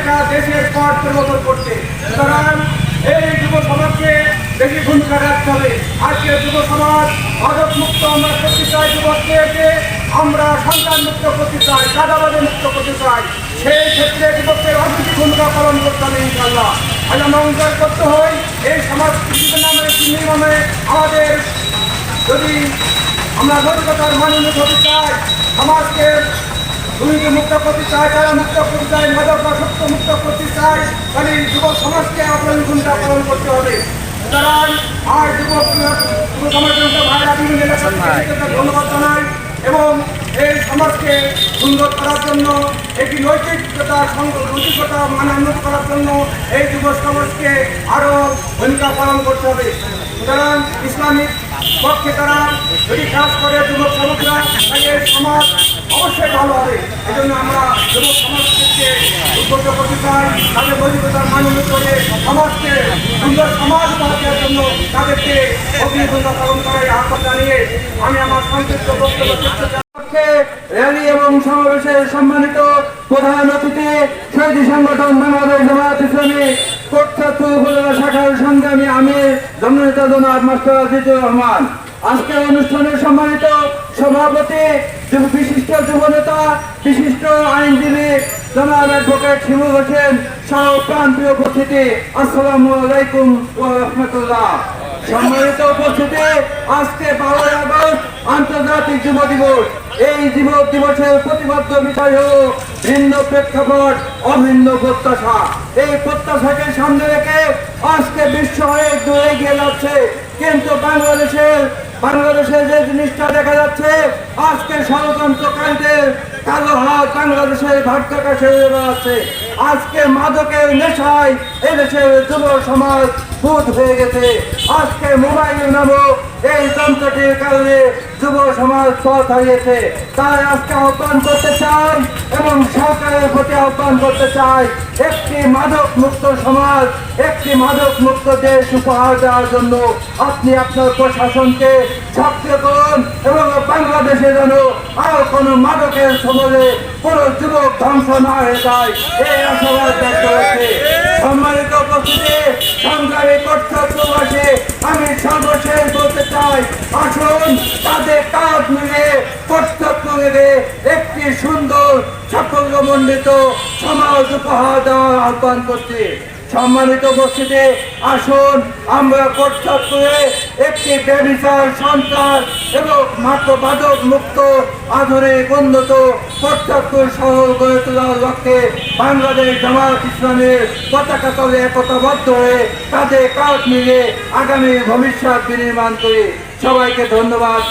একটা দেশের পথ পরিবর্তন করতে। সুতরাং এই যুব সমাজকে বেশি ভূমিকা রাখতে হবে। আজকে যুব সমাজ মাদক মুক্ত আমরা করতে চাই, যুবককে আমরা সন্তান মুক্ত করতে চাই, চাঁদাবাদে মুক্ত করতে চাই। সেই ক্ষেত্রে যুবকের অধিক ভূমিকা পালন করতে হবে ইনশাআল্লাহ। আজ আমরা অঙ্গীকার করতে হয় এই সমাজ নামে আমাদের যদি আমরা নৈতিকতার মাননীয় হতে চাই, সমাজকে দুর্নীতি মুক্ত করতে চাই, তারা মুক্ত করতে চাই, মাদকাসক্ত মুক্ত করতে চাই, তাহলে যুব সমাজকে আপনার ভূমিকা পালন করতে হবে। সুতরাং আর যুব সমাজের ভাইরা বিভিন্ন এলাকায় ধন্যবাদ জানাই এবং এই সমাজকে সুন্দর করার জন্য একটি নৈতিকতা মানে উন্নত করার জন্য এই যুব সমাজকে আরও ভূমিকা পালন করতে হবে। সুতরাং ইসলামিক পক্ষে তারা যদি কাজ করে যুবক সমাজরা, তাহলে সমাজ অবশ্যই ভালো হবে। এই জন্য আমরা যুবক সমাজকে উদ্বুদ্ধ করতে চাই, তাদের নৈতিকতার মান উন্নত করে সমাজকে সুন্দর সমাজ উপহার দেওয়ার জন্য তাদেরকে ভূমিকা পালন করার আহ্বান জানিয়ে আমি আমার সংক্ষিপ্ত বক্তব্য করতে চাই। র্যালি এবং সমাবেশের সম্মানিত প্রধান অতিথি শহীদ সংগঠন বাংলাদেশ জামায়াত ইসলামী কোটচাঁদপুর উপজেলা শাখার সংগ্রামী আমির জননেতা জনাব মাস্টার আজিজুর রহমান, আজকের অনুষ্ঠানের সম্মানিত সভাপতি বিশিষ্ট যুবনেতা বিশিষ্ট আইনজীবী জনাব অ্যাডভোকেট শিমুল হোসেন সহ প্রান্তীয় উপস্থিতি, আসসালামু আলাইকুম ওয়া রাহমাতুল্লাহ। সম্মানিত উপস্থিতি, আজকে 12 আগস্ট আন্তর্জাতিক যুব দিবস। এই যুব দিবসের প্রতিপাদ্য বিষয় হল ভিন্ন প্রেক্ষাপট, অভিন্ন প্রত্যাশা। এই প্রত্যাশাকে সামনে রেখে আজকে বিশ্ব অনেক দূরে এগিয়ে যাচ্ছে, কিন্তু বাংলাদেশের যে জিনিসটা দেখা যাচ্ছে, আজকে ষড়যন্ত্রকারীদের কালো হাত বাংলাদেশের ভাগ্যাকাশে হয়ে বেড়াচ্ছে। আজকে মাদকের নেশায় এদেশের যুব সমাজ ভূত হয়ে গেছে। আজকে মোবাইল নামক এই যন্ত্রটির কারণে যুব সমাজ পথ হারিয়েছে। তাই আজকে আহ্বান করতে চাই এবং সরকারের প্রতি আহ্বান করতে চাই, একটি মাদক মুক্ত সমাজ, একটি মাদক মুক্ত দেশ উপহার দেওয়ার জন্য আপনি আপনার প্রশাসনকে সক্রিয় করুন এবং বাংলাদেশে যেন আর কোনো মাদকের সমাজে কোনো যুবক ধ্বংস না হয়ে যায়, এই আশাবাদ ব্যক্ত হচ্ছে। সম্মানিত উপস্থিতি, সংগ্রামী কর্তব্যবাসী, আমি সর্বশেষ বলতে চাই, আসুন তাদের কাজ মিলিয়ে কর্তব্য মিলে একটি সুন্দর সাফল্যমণ্ডিত সমাজ উপহার দেওয়ার আহ্বান করছি। সম্মানিত উপস্থিতি, আসুন আমরা কর্তব্যে একটি ব্যভিচার, সন্ত্রাস এবং মাদক মুক্ত আধুনিক উন্নত কর্তব্য শহর গড়ে তোলার লক্ষ্যে বাংলাদেশ জামায়াত ইসলামের পতাকা তলে একতাবদ্ধ হয়ে তাদের কাজ মিলে আগামী ভবিষ্যৎ বিনির্মাণ করি। সবাইকে ধন্যবাদ।